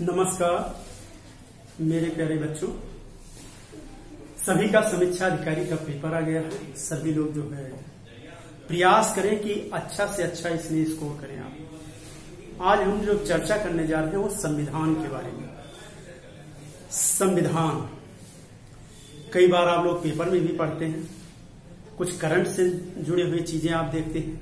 नमस्कार मेरे प्यारे बच्चों, सभी का समीक्षा अधिकारी का पेपर आ गया है। सभी लोग जो है प्रयास करें कि अच्छा से अच्छा इसमें स्कोर करें। आप आज हम जो चर्चा करने जा रहे हैं वो संविधान के बारे में। संविधान कई बार आप लोग पेपर में भी पढ़ते हैं, कुछ करंट से जुड़े हुए चीजें आप देखते हैं,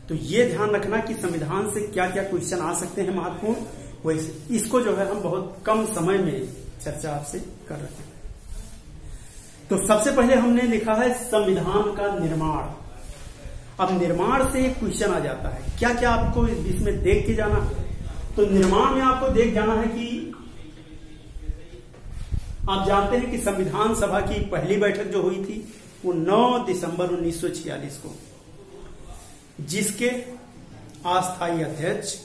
तो ये ध्यान रखना कि संविधान से क्या क्या क्वेश्चन आ सकते हैं महत्वपूर्ण, वैसे इसको जो है हम बहुत कम समय में चर्चा आपसे कर रहे हैं। तो सबसे पहले हमने लिखा है संविधान का निर्माण। अब निर्माण से एक क्वेश्चन आ जाता है, क्या क्या आपको इसमें देख के जाना है। तो निर्माण में आपको देख जाना है कि आप जानते हैं कि संविधान सभा की पहली बैठक जो हुई थी वो 9 दिसंबर 1946 को, जिसके अस्थायी अध्यक्ष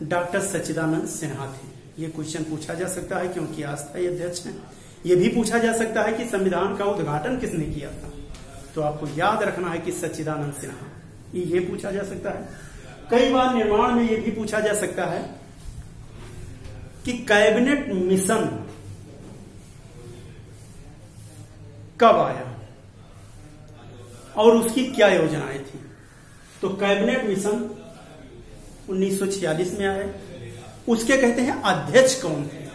डॉक्टर सच्चिदानंद सिन्हा थे। ये क्वेश्चन पूछा जा सकता है क्योंकि अस्थायी अध्यक्ष हैं। ये भी पूछा जा सकता है कि संविधान का उद्घाटन किसने किया था, तो आपको याद रखना है कि सच्चिदानंद सिन्हा, ये पूछा जा सकता है। कई बार निर्माण में ये भी पूछा जा सकता है कि कैबिनेट मिशन कब आया और उसकी क्या योजनाएं थी। तो कैबिनेट मिशन 1946 में आए। उसके कहते हैं अध्यक्ष कौन थे,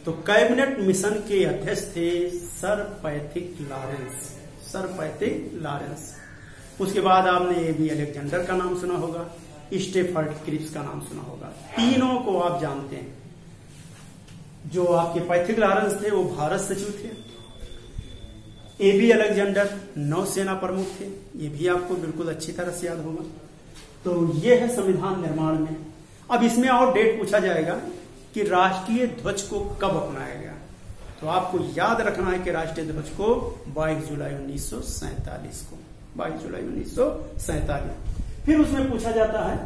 तो कैबिनेट मिशन के अध्यक्ष थे sir Patrick Lawrence. Sir Patrick Lawrence. उसके बाद आपने एबी अलेक्जेंडर का नाम सुना होगा, स्टेफर्ड क्रिप्स का नाम सुना होगा। तीनों को आप जानते हैं। जो आपके पैट्रिक लॉरेंस थे वो भारत सचिव थे, एबी अलेक्जेंडर नौसेना प्रमुख थे, ये भी आपको बिल्कुल अच्छी तरह से याद होगा। तो ये है संविधान निर्माण में। अब इसमें और डेट पूछा जाएगा कि राष्ट्रीय ध्वज को कब अपनाया गया, तो आपको याद रखना है कि राष्ट्रीय ध्वज को 22 जुलाई 1947 को, 22 जुलाई 1947। फिर उसमें पूछा जाता है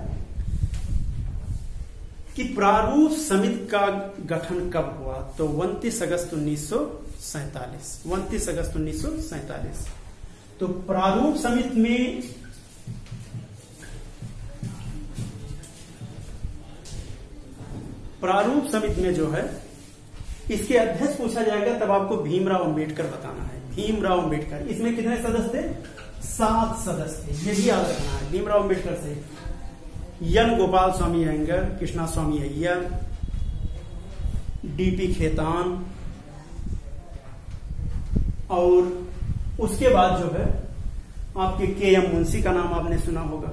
कि प्रारूप समिति का गठन कब हुआ, तो 29 अगस्त 1947। 29 अगस्त 1947। तो प्रारूप समिति में जो है इसके अध्यक्ष पूछा जाएगा, तब आपको भीमराव अंबेडकर बताना है। भीमराव अंबेडकर। इसमें कितने सदस्य थे? 7 सदस्य थे, ये भी याद रखना है। भीमराव अंबेडकर से एन गोपाल स्वामी अयंगर, कृष्णा स्वामी अय्यर, डीपी खेतान, और उसके बाद जो है आपके के.एम. मुंशी का नाम आपने सुना होगा।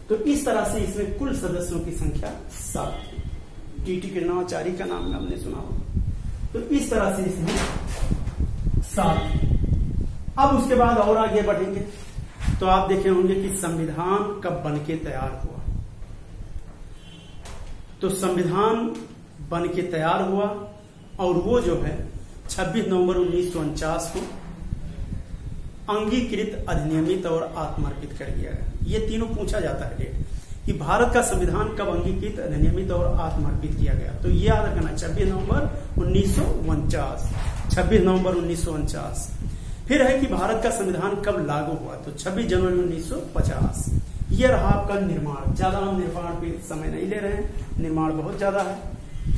तो इस तरह से इसमें कुल सदस्यों की संख्या 7 थी। टी.टी. कृष्णाचारी का नाम आपने सुना होगा। तो इस तरह से इसमें 7। अब उसके बाद और आगे बढ़ेंगे तो आप देखे होंगे कि संविधान कब बनके तैयार हुआ। तो संविधान बनके तैयार हुआ और वो जो है 26 नवंबर 1949 को अंगीकृत, अधिनियमित और आत्मार्पित कर दिया गया। ये तीनों पूछा जाता है डेट कि भारत का संविधान कब अंगीकृत, अधिनियमित और आत्मार्पित किया गया। तो ये याद रखना 26 नवंबर 1949। 26 नवंबर 1949। फिर है कि भारत का संविधान कब लागू हुआ, तो 26 जनवरी 1950। ये रहा आपका निर्माण। ज्यादा हम निर्माण पे समय नहीं ले रहे हैं, निर्माण बहुत ज्यादा है।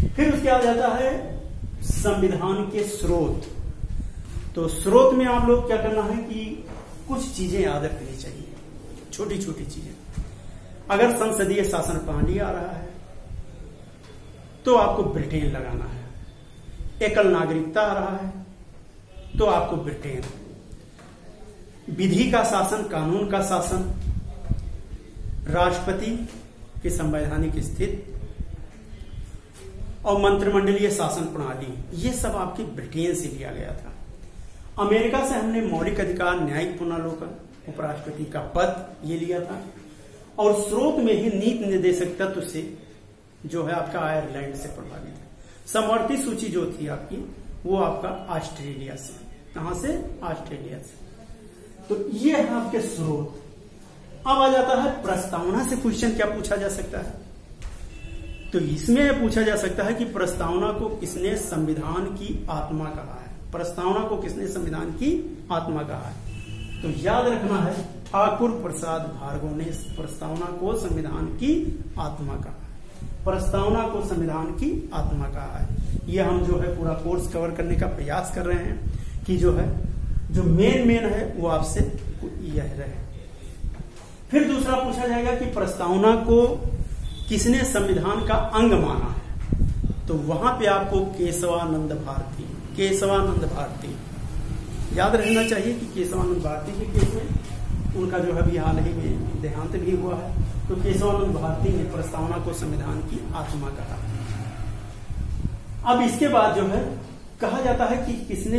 फिर उसके आ जाता है संविधान के स्रोत। तो स्रोत में आप लोग क्या करना है कि कुछ चीजें याद रखनी चाहिए, छोटी छोटी चीजें। अगर संसदीय शासन प्रणाली आ रहा है तो आपको ब्रिटेन लगाना है। एकल नागरिकता आ रहा है तो आपको ब्रिटेन। विधि का शासन, कानून का शासन, राष्ट्रपति की संवैधानिक स्थिति और मंत्रिमंडलीय शासन प्रणाली, ये सब आपके ब्रिटेन से लिया गया था। अमेरिका से हमने मौलिक अधिकार, न्यायिक पुनर्विलोकन, उपराष्ट्रपति का पद ये लिया था। और स्रोत में ही नीति निर्देशक तत्व से जो है आपका आयरलैंड से प्रभावित है। समवर्ती सूची जो थी आपकी वो आपका ऑस्ट्रेलिया से। कहां से? ऑस्ट्रेलिया से। तो ये है आपके स्रोत। अब आ जाता है प्रस्तावना से क्वेश्चन क्या पूछा जा सकता है। तो इसमें पूछा जा सकता है कि प्रस्तावना को किसने संविधान की आत्मा कहा है। प्रस्तावना को किसने संविधान की आत्मा कहा है, तो याद रखना है ठाकुर प्रसाद भार्गव ने प्रस्तावना को संविधान की आत्मा कहा। प्रस्तावना को संविधान की आत्मा कहा है। ये हम जो है पूरा कोर्स कवर करने का प्रयास कर रहे हैं कि जो है जो मेन है वो आपसे यह रहे। फिर दूसरा पूछा जाएगा कि प्रस्तावना को किसने संविधान का अंग माना है, तो वहां पे आपको केशवानंद भारती याद रहना चाहिए कि केशवानंद भारती के केस में उनका जो है अभी हाल ही में देहांत भी हुआ है। तो केशवानंद भारती ने प्रस्तावना को संविधान की आत्मा कहा। अब इसके बाद जो है कहा जाता है कि किसने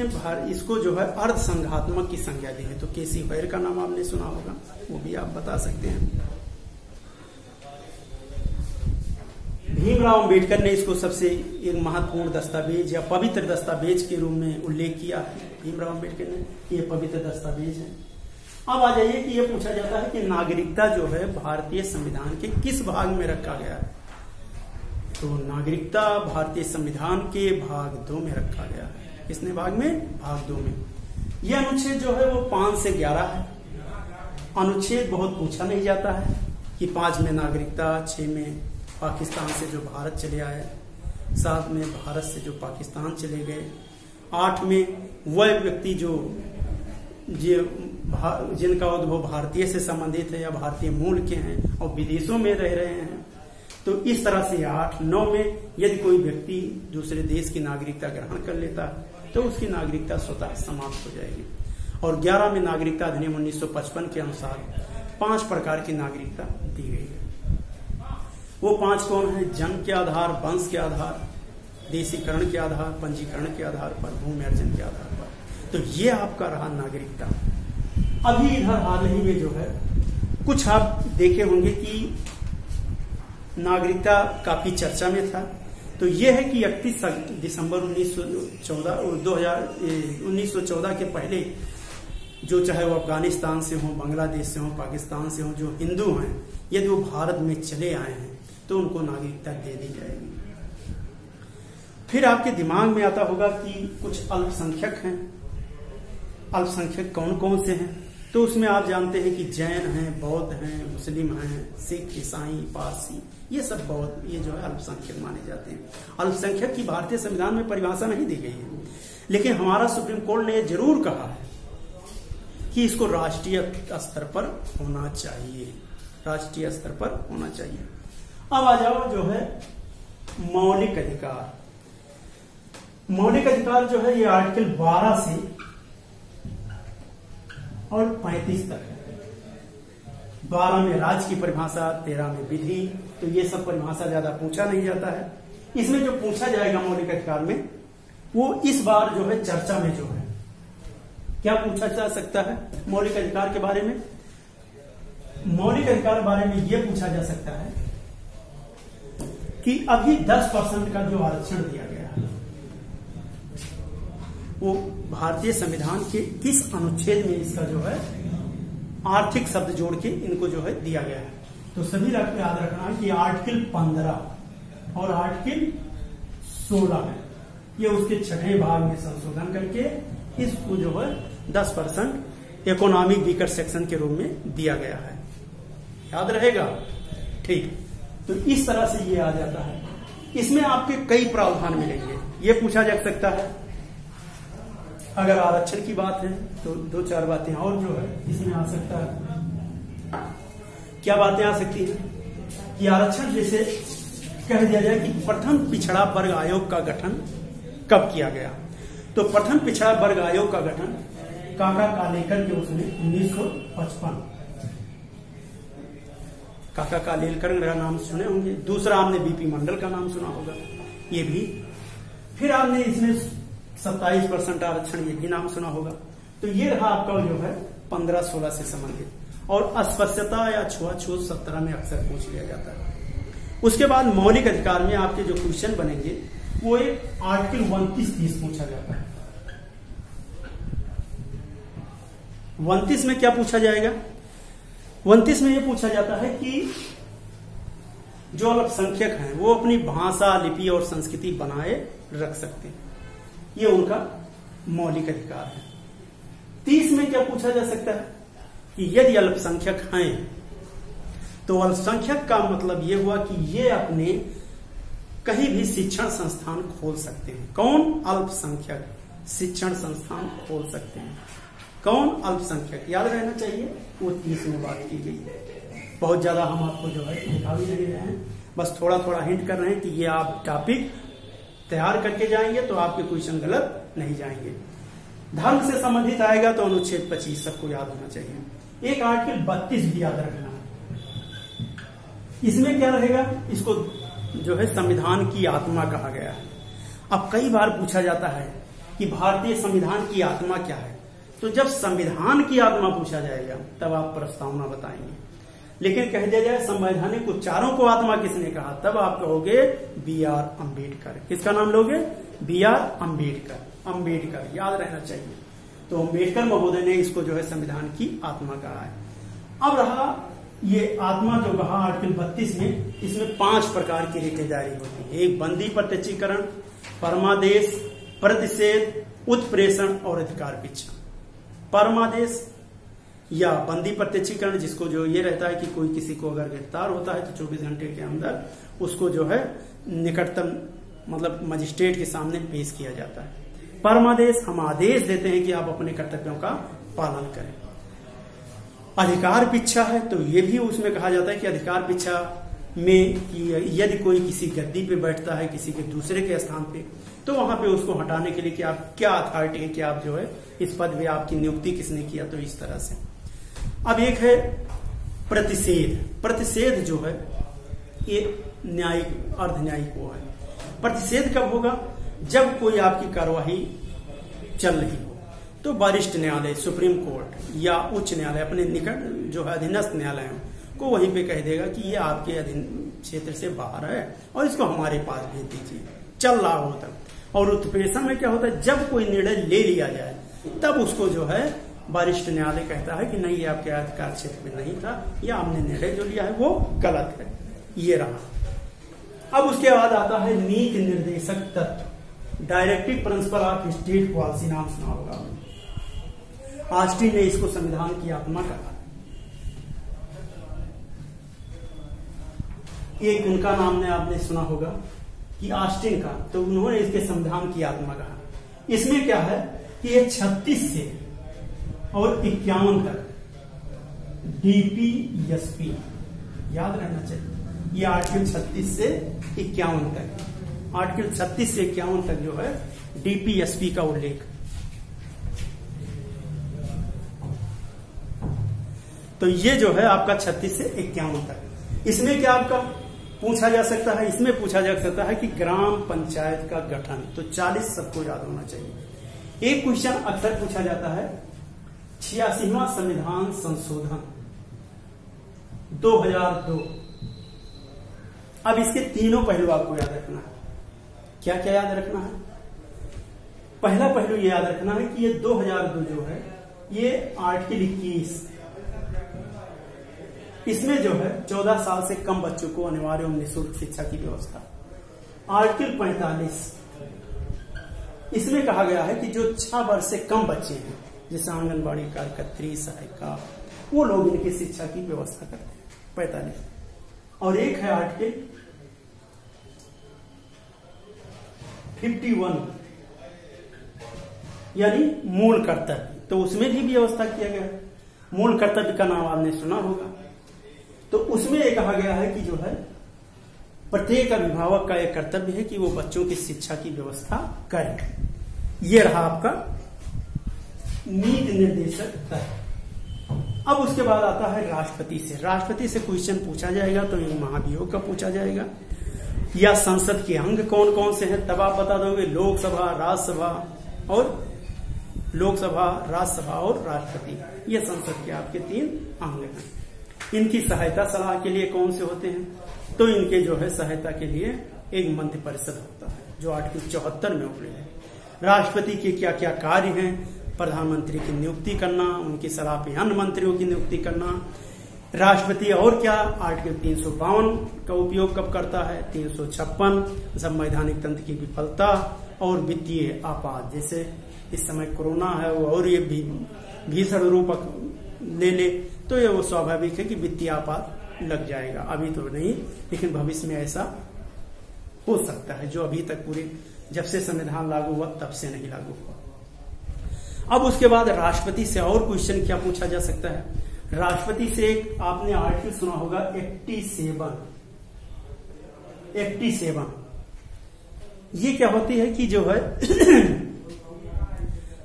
इसको जो है अर्ध संघात्मक की संज्ञा दी है, तो केसी बैर का नाम आपने सुना होगा, वो भी आप बता सकते हैं। भीमराव अंबेडकर ने इसको सबसे एक महत्वपूर्ण दस्तावेज या पवित्र दस्तावेज के रूप में उल्लेख किया है। भीमराव अंबेडकर ने ये पवित्र दस्तावेज है। अब आ जाइए कि ये पूछा जाता है कि नागरिकता जो है भारतीय संविधान के किस भाग में रखा गया है, तो नागरिकता भारतीय संविधान के भाग 2 में रखा गया है। किसने भाग में? भाग 2 में। यह अनुच्छेद जो है वो 5 से 11 है। अनुच्छेद बहुत पूछा नहीं जाता है कि 5 में नागरिकता, 6 में पाकिस्तान से जो भारत चले आए, 7 में भारत से जो पाकिस्तान चले गए, 8 में वह व्यक्ति जिनका उद्भव भारतीय से संबंधित है या भारतीय मूल के हैं और विदेशों में रह रहे हैं, तो इस तरह से 8, 9 में यदि कोई व्यक्ति दूसरे देश की नागरिकता ग्रहण कर लेता है तो उसकी नागरिकता स्वतः समाप्त हो जाएगी। और 11 में नागरिकता अधिनियम 1955 के अनुसार 5 प्रकार की नागरिकता दी गई है। वो 5 कौन है? जन्म के आधार, वंश के आधार, देशीकरण के आधार, पंजीकरण के आधार पर, भूमि अर्जन के आधार पर। तो ये आपका रहा नागरिकता। अभी इधर हाल ही में जो है कुछ आप देखे होंगे कि नागरिकता काफी चर्चा में था। तो ये है कि 31 दिसंबर 1914 के पहले जो चाहे वो अफगानिस्तान से हो, बांग्लादेश से हो, पाकिस्तान से हो, जो हिंदू हैं, यदि वो भारत में चले आए हैं तो उनको नागरिकता दे दी जाएगी। फिर आपके दिमाग में आता होगा कि कुछ अल्पसंख्यक हैं। अल्पसंख्यक कौन कौन से हैं? तो उसमें आप जानते हैं कि जैन हैं, बौद्ध हैं, मुस्लिम हैं, सिख, ईसाई, पारसी, ये सब बौद्ध, ये जो है अल्पसंख्यक माने जाते हैं। अल्पसंख्यक की भारतीय संविधान में परिभाषा नहीं दी गई है, लेकिन हमारा सुप्रीम कोर्ट ने जरूर कहा है कि इसको राष्ट्रीय स्तर पर होना चाहिए, राष्ट्रीय स्तर पर होना चाहिए। अब आ जाओ जो है मौलिक अधिकार। मौलिक अधिकार जो है ये आर्टिकल 12 से और 35 तक है। 12 में राज्य की परिभाषा, 13 में विधि, तो ये सब परिभाषा ज्यादा पूछा नहीं जाता है। इसमें जो पूछा जाएगा मौलिक अधिकार में, वो इस बार जो है चर्चा में जो है क्या पूछा जा सकता है मौलिक अधिकार के बारे में? मौलिक अधिकार के बारे में यह पूछा जा सकता है कि अभी 10% का जो आरक्षण दिया गया है वो भारतीय संविधान के किस अनुच्छेद में इसका जो है आर्थिक शब्द जोड़ के इनको जो है दिया गया है? तो सभी याद रखना है कि आर्टिकल 15 और आर्टिकल 16 है, ये उसके 6वें भाग में संशोधन करके इसको जो है 10% इकोनॉमिक वीकर सेक्शन के रूप में दिया गया है। याद रहेगा? ठीक। तो इस तरह से ये आ जाता है। इसमें आपके कई प्रावधान मिलेंगे। ये पूछा जा सकता है, अगर आरक्षण की बात है तो 2-4 बातें और जो है इसमें आ सकता है। क्या बातें आ सकती हैं कि आरक्षण जैसे कह दिया जाए कि प्रथम पिछड़ा वर्ग आयोग का गठन कब किया गया? तो प्रथम पिछड़ा वर्ग आयोग का गठन काका कालेलकर के उसने 1955। काका कालेलकर का नाम सुने होंगे। दूसरा आपने बीपी मंडल का नाम सुना होगा, ये भी। फिर आपने इसमें 27% आरक्षण, ये भी नाम सुना होगा। तो ये रहा आपका जो है 15-16 से संबंधित। और अस्पृश्यता या छुआछूत 17 में अक्सर पूछ लिया जाता है। उसके बाद मौलिक अधिकार में आपके जो क्वेश्चन बनेंगे वो एक आर्टिकल 29-30 पूछा जाता है। 29 में क्या पूछा जाएगा? 29 में यह पूछा जाता है कि जो अल्पसंख्यक हैं वो अपनी भाषा, लिपि और संस्कृति बनाए रख सकते हैं, ये उनका मौलिक अधिकार है। 30 में क्या पूछा जा सकता है कि यदि अल्पसंख्यक हैं तो अल्पसंख्यक का मतलब ये हुआ कि ये अपने कहीं भी शिक्षण संस्थान खोल सकते हैं। कौन? अल्पसंख्यक शिक्षण संस्थान खोल सकते हैं। कौन? अल्पसंख्यक। याद रहना चाहिए, वो 30 में बात की गई। बहुत ज्यादा हम आपको जो है दिखा भी नहीं रहे हैं, बस थोड़ा थोड़ा हिंट कर रहे हैं कि ये आप टॉपिक तैयार करके जाएंगे तो आपके क्वेश्चन गलत नहीं जाएंगे। धर्म से संबंधित आएगा तो अनुच्छेद 25 सबको याद होना चाहिए। एक आर्टिकल 32 भी याद रखना है। इसमें क्या रहेगा? इसको जो है संविधान की आत्मा कहा गया है। अब कई बार पूछा जाता है कि भारतीय संविधान की आत्मा क्या है, तो जब संविधान की आत्मा पूछा जाएगा तब आप प्रस्तावना बताएंगे। लेकिन कह दिया जाए संवैधानिक उच्चारों को आत्मा किसने कहा, तब आप कहोगे B.R. अम्बेडकर। किसका नाम लोगे? B.R. अम्बेडकर। अम्बेडकर याद रहना चाहिए। तो अम्बेडकर महोदय ने इसको जो है संविधान की आत्मा कहा है। अब रहा ये आत्मा जो कहा आर्टिकल 32 में, इसमें 5 प्रकार की रिटेदारी होती है। एक बंदी प्रत्यक्षीकरण, परमादेश, प्रतिषेध, उत्प्रेषण और अधिकार भिक्षा। परमादेश या बंदी प्रत्यक्षीकरण, जिसको जो ये रहता है कि कोई किसी को अगर गिरफ्तार होता है तो 24 घंटे के अंदर उसको जो है निकटतम मतलब मजिस्ट्रेट के सामने पेश किया जाता है। परमादेश, हम आदेश देते हैं कि आप अपने कर्तव्यों का पालन करें। अधिकार भिक्षा है तो ये भी उसमें कहा जाता है कि अधिकार भिक्षा में यदि कोई किसी गद्दी पे बैठता है किसी के दूसरे के स्थान पे, तो वहां पे उसको हटाने के लिए कि आप क्या अथॉरिटी है कि आप जो है इस पद में आपकी नियुक्ति किसने किया, तो इस तरह से। अब एक है प्रतिषेध। प्रतिषेध जो है ये न्यायिक अर्ध न्यायिक वो है। प्रतिषेध कब होगा? जब कोई आपकी कार्यवाही चल रही हो तो वरिष्ठ न्यायालय, सुप्रीम कोर्ट या उच्च न्यायालय अपने निकट जो है अधीनस्थ न्यायालय को वहीं पे कह देगा कि ये आपके अधीन क्षेत्र से बाहर है और इसको हमारे पास भेज दीजिए, चल रहा हो तब। और उत्प्रेषण में क्या होता है? जब कोई निर्णय ले लिया जाए तब उसको जो है वरिष्ठ न्यायालय कहता है कि नहीं ये आपके अधिकार क्षेत्र में नहीं था, या आपने निर्णय जो लिया है वो गलत है। ये रहा। अब उसके बाद आता है नीति निर्देशक तत्व, directive principle of state policy. नाम सुना होगा, ऑस्टिन ने इसको संविधान की आत्मा कहा। एक उनका नाम ने आपने सुना होगा कि ऑस्टिन का, तो उन्होंने इसके संविधान की आत्मा कहा। इसमें क्या है कि ये 36 से और 51 तक DPSP याद रहना चाहिए। ये आर्टिकल 36 से 51 तक, आर्टिकल 36 से 51 तक जो है DPSP का उल्लेख। तो ये जो है आपका 36 से 51 तक। इसमें क्या आपका पूछा जा सकता है? इसमें पूछा जा सकता है कि ग्राम पंचायत का गठन, तो 40 सबको याद होना चाहिए। एक क्वेश्चन अक्सर पूछा जाता है 86वां संविधान संशोधन 2002। अब इसके तीनों पहलू आपको याद रखना है। क्या क्या याद रखना है? पहला पहलू ये याद रखना है कि ये 2002 जो है ये आर्टिकल 21, इसमें जो है 14 साल से कम बच्चों को अनिवार्य एवं निःशुल्क शिक्षा की व्यवस्था। आर्टिकल 45, इसमें कहा गया है कि जो 6 वर्ष से कम बच्चे हैं, जैसे आंगनबाड़ी कार्यकर्त्री, सहायिका, वो लोग इनकी शिक्षा की व्यवस्था करते हैं। 45। और एक है आर्टिकल 51 यानी मूल कर्तव्य, तो उसमें भी व्यवस्था किया गया है। मूल कर्तव्य का नाम आपने सुना होगा। तो उसमें यह कहा गया है कि जो है प्रत्येक अभिभावक का एक कर्तव्य है कि वो बच्चों की शिक्षा की व्यवस्था करे। ये रहा आपका नीति निर्देशक तत्व। अब उसके बाद आता है राष्ट्रपति से। राष्ट्रपति से क्वेश्चन पूछा जाएगा तो ये महाभियोग का पूछा जाएगा, या संसद के अंग कौन कौन से हैं तब आप बता दोगे। लोकसभा, राज्यसभा और राष्ट्रपति, ये संसद के आपके 3 अंग हैं। इनकी सहायता सलाह के लिए कौन से होते हैं? तो इनके जो है सहायता के लिए एक मंत्रि परिषद होता है जो आर्टिकल 74 में उपलब्ध है। राष्ट्रपति के क्या क्या कार्य हैं? प्रधानमंत्री की नियुक्ति करना, उनकी सलाह पे अन्य मंत्रियों की नियुक्ति करना। राष्ट्रपति और क्या? आर्टिकल 352 का उपयोग कब करता है? 356 संवैधानिक तंत्र की विफलता और वित्तीय आपात, जैसे इस समय कोरोना है वो और ये भीषण रूप ले ले तो ये वो स्वाभाविक है कि वित्तीय आपात लग जाएगा। अभी तो नहीं, लेकिन भविष्य में ऐसा हो सकता है, जो अभी तक पूरे जब से संविधान लागू हुआ तब से नहीं लागू हुआ। अब उसके बाद राष्ट्रपति से और क्वेश्चन क्या पूछा जा सकता है? राष्ट्रपति से एक आपने आर्टिकल सुना होगा 87। ये क्या होती है कि जो है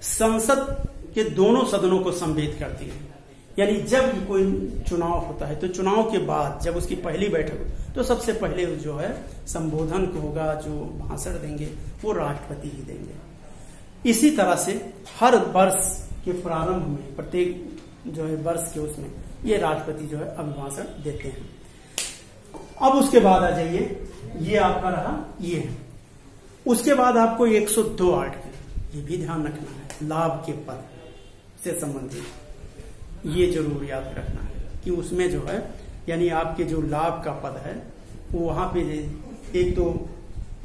संसद के दोनों सदनों को संबोधित करती है। यानी जब कोई चुनाव होता है तो चुनाव के बाद जब उसकी पहली बैठक हो तो सबसे पहले जो है संबोधन को होगा, जो भाषण देंगे वो राष्ट्रपति ही देंगे। इसी तरह से हर वर्ष के प्रारंभ में, प्रत्येक जो है वर्ष के उसमें ये राष्ट्रपति जो है अभिभाषण देते हैं। अब उसके बाद आ जाइए, ये आपका रहा ये है। उसके बाद आपको 102 आर्टिकल ये भी ध्यान रखना है, लाभ के पद से संबंधित, ये जरूर याद रखना है कि उसमें जो है यानी आपके जो लाभ का पद है वो वहां पे एक तो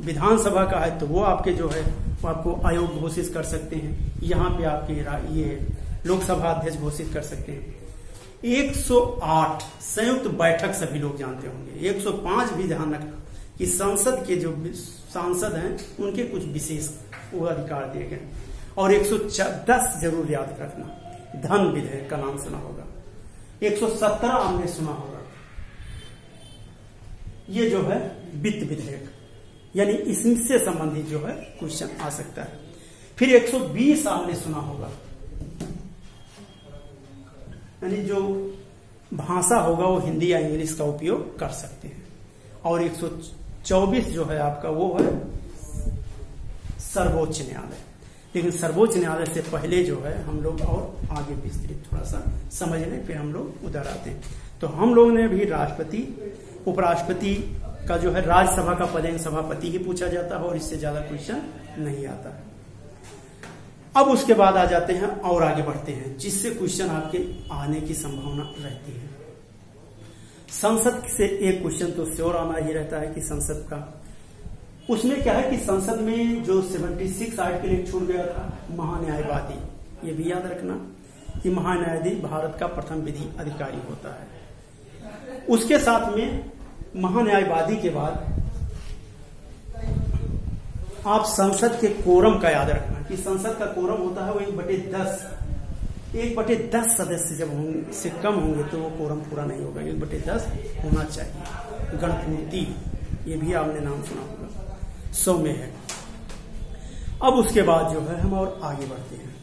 विधानसभा का है तो वो आपके जो है वो आपको आयोग घोषित कर सकते हैं, यहाँ पे आपके ये लोकसभा अध्यक्ष घोषित कर सकते हैं। 108 संयुक्त बैठक सभी लोग जानते होंगे। 105 भी ध्यान रखना कि संसद के जो सांसद हैं उनके कुछ विशेष वो अधिकार दिए गए। और 110 जरूर याद रखना, धन विधेयक का नाम सुना होगा। 117 आपने सुना होगा, ये जो है वित्त विधेयक, यानी इससे संबंधित जो है क्वेश्चन आ सकता है। फिर 120 आपने सुना होगा, यानी जो भाषा होगा वो हिंदी या इंग्लिश का उपयोग कर सकते हैं। और 124 जो है आपका वो है सर्वोच्च न्यायालय। लेकिन सर्वोच्च न्यायालय से पहले जो है हम लोग और आगे विस्तृत थोड़ा सा समझ लें, फिर हम लोग उधर आते हैं। तो हम लोग ने भी राष्ट्रपति, उपराष्ट्रपति का जो है राज्यसभा का पद सभापति ही पूछा जाता है और इससे ज्यादा क्वेश्चन नहीं आता है। अब उसके बाद आ जाते हैं और आगे बढ़ते हैं, जिससे क्वेश्चन आपके आने की संभावना रहती है। संसद से एक क्वेश्चन तो श्योर आना ही रहता है कि संसद का, उसमें क्या है कि संसद में जो 76 आर्टिकल एक छूट गया था, महान्यायवादी, ये भी याद रखना कि महान्यायाधीश भारत का प्रथम विधि अधिकारी होता है। उसके साथ में महान्यायवादी के बाद आप संसद के कोरम का याद रखना कि संसद का कोरम होता है वो 1/10 सदस्य जब से कम होंगे तो वो कोरम पूरा नहीं होगा, 1/10 होना चाहिए। गणपूर्ति ये भी आपने नाम सुना होगा, 100 में है। अब उसके बाद जो है हम और आगे बढ़ते हैं।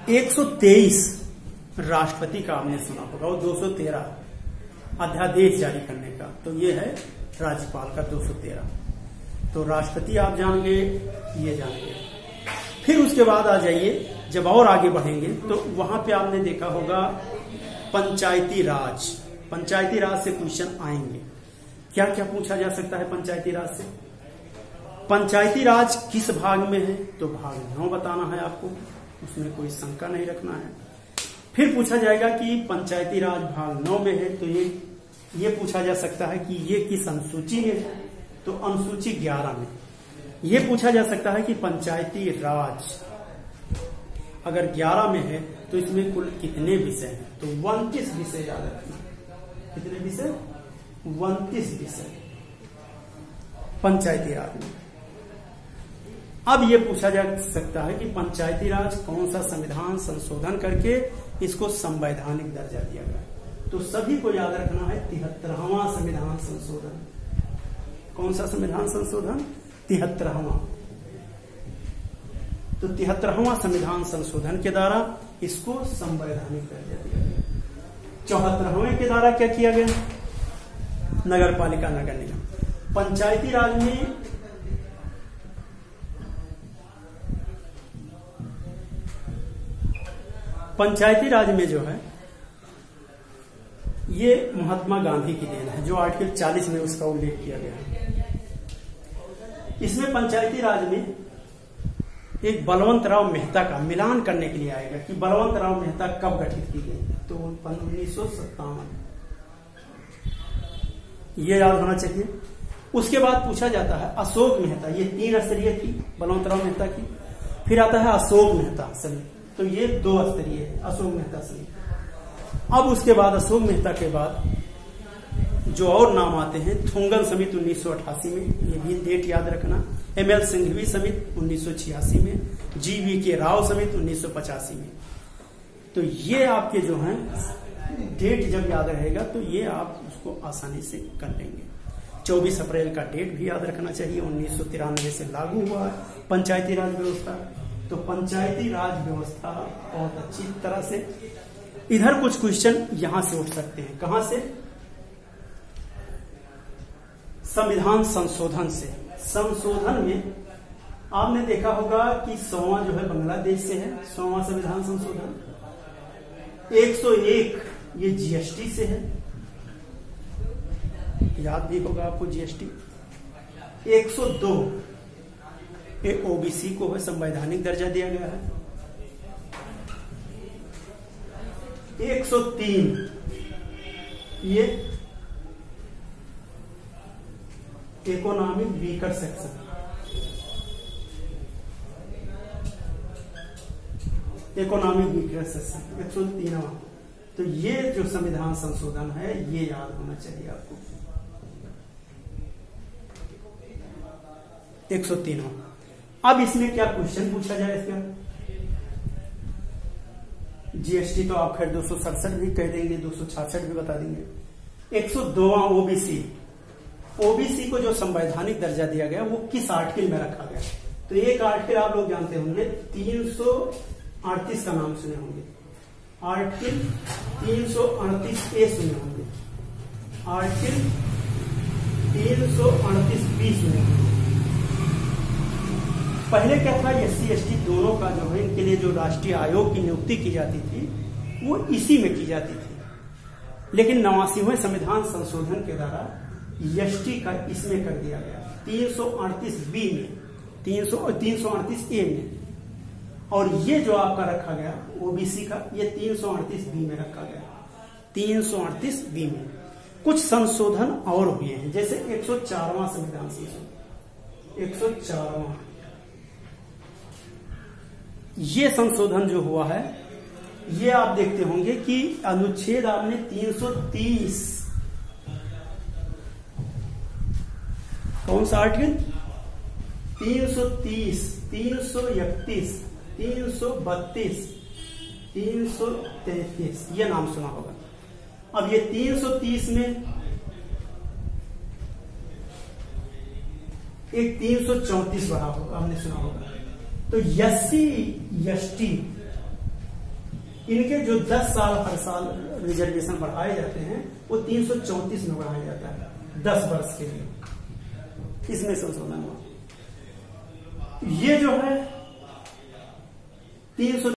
123 राष्ट्रपति का आपने सुना होगा और 213 अध्यादेश जारी करने का, तो ये है राज्यपाल का 213। तो राष्ट्रपति आप जानेंगे, ये जानेंगे। फिर उसके बाद आ जाइए, जब और आगे बढ़ेंगे तो वहां पे आपने देखा होगा पंचायती राज। पंचायती राज से क्वेश्चन आएंगे, क्या क्या पूछा जा सकता है पंचायती राज से? पंचायती राज किस भाग में है? तो भाग 9 बताना है आपको, उसमें कोई शंका नहीं रखना है। फिर पूछा जाएगा कि पंचायती राज भाग 9 में है, तो ये पूछा जा सकता है कि ये किस अनुसूची में है? तो अनुसूची 11 में। ये पूछा जा सकता है कि पंचायती राज अगर 11 में है तो इसमें कुल कितने विषय हैं? तो 29 विषय याद रखना। कितने विषय? 29 विषय पंचायती राज में। अब ये पूछा जा सकता है कि पंचायती राज कौन सा संविधान संशोधन करके इसको संवैधानिक दर्जा दिया गया? तो सभी को याद रखना है 73वां संविधान संशोधन। कौन सा संविधान संशोधन? 73वां। तो 73वां संविधान संशोधन के द्वारा इसको संवैधानिक दर्जा दिया गया। 74वें के द्वारा क्या किया गया? नगर पालिका, नगर निगम। पंचायती राज में जो है ये महात्मा गांधी की देन है, जो आर्टिकल 40 में उसका उल्लेख किया गया है। इसमें पंचायती राज में एक बलवंत राव मेहता का मिलान करने के लिए आएगा कि बलवंत राव मेहता कब गठित की गई? तो 1957। ये याद होना चाहिए। उसके बाद पूछा जाता है अशोक मेहता, ये 3 स्तरीय थी बलवंत राव मेहता की। फिर आता है अशोक मेहता समिति, तो ये 2 स्तरीय है, अशोक मेहता समिति। अब उसके बाद अशोक मेहता के बाद जो और नाम आते हैं, थुंगन समिति 1988 में, ये भी डेट याद रखना। एमएल सिंघवी समिति 1986 में, GVK राव समिति 1985 में। तो ये आपके जो हैं डेट जब याद रहेगा तो ये आप उसको आसानी से कर लेंगे। 24 अप्रैल का डेट भी याद रखना चाहिए। 1993 से लागू हुआ है पंचायती राज व्यवस्था। तो पंचायती राज व्यवस्था बहुत अच्छी तरह से, इधर कुछ क्वेश्चन यहां से उठ सकते हैं। कहां से? संविधान संशोधन से। संशोधन में आपने देखा होगा कि 100वां जो है बांग्लादेश से है, 100वां संविधान संशोधन। 101 ये जीएसटी से है, याद भी होगा आपको जीएसटी। 102 ये ओबीसी को है संवैधानिक दर्जा दिया गया है। 103 ये economic weaker section, economic weaker section 103वां। तो ये जो संविधान संशोधन है ये याद होना चाहिए आपको। 103वां। अब इसमें क्या क्वेश्चन पूछा जाए इसका? जीएसटी तो आप खैर 267 भी कह देंगे, 266 भी बता देंगे। 102वां ओबीसी। ओबीसी को जो संवैधानिक दर्जा दिया गया वो किस आर्टिकल में रखा गया? तो एक आर्टिकल आप लोग जानते होंगे, 338 का नाम सुने होंगे। आर्टिकल 338A सुने होंगे, आर्टिकल 338B सुने होंगे। पहले क्या था, SC ST दोनों का जो है इनके लिए जो राष्ट्रीय आयोग की नियुक्ति की जाती थी वो इसी में की जाती थी। लेकिन 89वें संविधान संशोधन के द्वारा एसटी का इसमें कर दिया गया 338B में, 338A में। और ये जो आपका रखा गया ओबीसी का, ये 338B में रखा गया, 338B में। कुछ संशोधन और हुए हैं, जैसे 104वां संविधान संशोधन, 104वां ये संशोधन जो हुआ है, ये आप देखते होंगे कि अनुच्छेद आपने 330, कौन सा आर्टिकल? 330, 331, 332, 333, ये नाम सुना होगा। अब ये 330 में एक 334 बढ़ा होगा, हमने सुना होगा। तो SC ST इनके जो 10 साल हर साल रिजर्वेशन बढ़ाए जाते हैं वो 334 में बढ़ाया जाता है 10 वर्ष के लिए। इसमें संशोधन हुआ। ये जो है 300